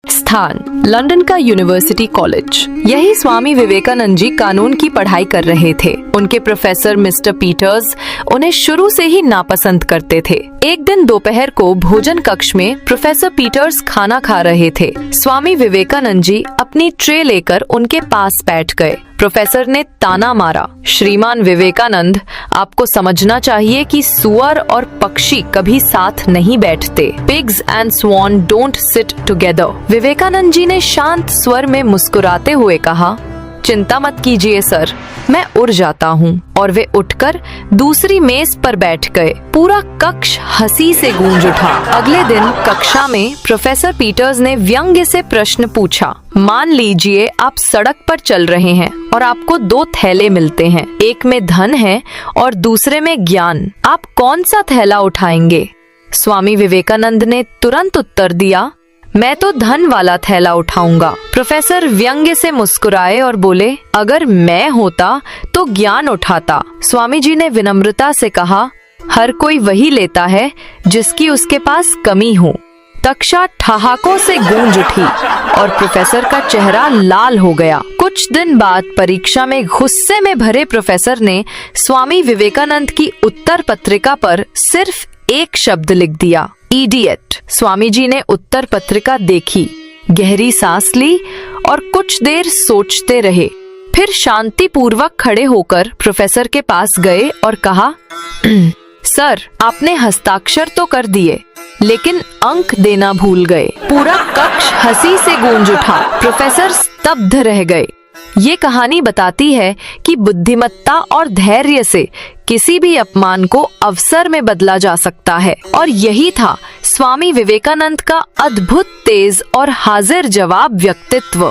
स्थान लंदन का university college. यही स्वामी विवेकानंद जी कानून की पढ़ाई कर रहे थे। उनके प्रोफेसर मिस्टर पीटर्स उन्हें शुरू से ही नापसंद करते थे। एक दिन दोपहर को भोजन कक्ष में प्रोफेसर पीटर्स खाना खा रहे थे। स्वामी विवेकानंद जी अपनी ट्रे लेकर उनके पास बैठ गए। प्रोफेसर ने ताना मारा, श्रीमान विवेकानंद, आपको समझना चाहिए कि सुअर और पक्षी कभी साथ नहीं बैठते। Pigs and swan don't sit together. Vivekananda ji ने शांत स्वर में मुस्कुराते हुए कहा, चिंता मत कीजिए सर, मैं उड़ जाता हूँ। और वे उठकर दूसरी मेज पर बैठ गए। पूरा कक्ष हंसी से गूंज उठा। अगले दिन कक्षा में प्रोफेसर पीटर्स ने व्यंग्य से प्रश्न पूछा, मान लीजिए आप सड़क पर चल रहे हैं और आपको दो थैले मिलते हैं, एक में धन है और दूसरे में ज्ञान, आप कौन सा थैला उठाएंगे? स्वामी विवेकानंद ने तुरंत उत्तर दिया, मैं तो धन वाला थैला उठाऊंगा। प्रोफेसर व्यंग्य से मुस्कुराए और बोले, अगर मैं होता तो ज्ञान उठाता। स्वामी जी ने विनम्रता से कहा, हर कोई वही लेता है जिसकी उसके पास कमी हो। कक्षा ठहाकों से गूंज उठी और प्रोफेसर का चेहरा लाल हो गया। कुछ दिन बाद परीक्षा में गुस्से में भरे प्रोफेसर ने स्वामी विवेकानंद की उत्तर पत्रिका पर सिर्फ एक शब्द लिख दिया, इडियट। स्वामी जी ने उत्तर पत्रिका देखी, गहरी सांस ली और कुछ देर सोचते रहे। फिर शांतिपूर्वक खड़े होकर प्रोफेसर के पास गए और कहा, सर, आपने हस्ताक्षर तो कर दिए लेकिन अंक देना भूल गए। पूरा कक्ष हंसी से गूंज उठा। प्रोफेसर स्तब्ध रह गए। ये कहानी बताती है कि बुद्धिमत्ता और धैर्य से किसी भी अपमान को अवसर में बदला जा सकता है। और यही था स्वामी विवेकानंद का अद्भुत, तेज और हाजिर जवाब व्यक्तित्व।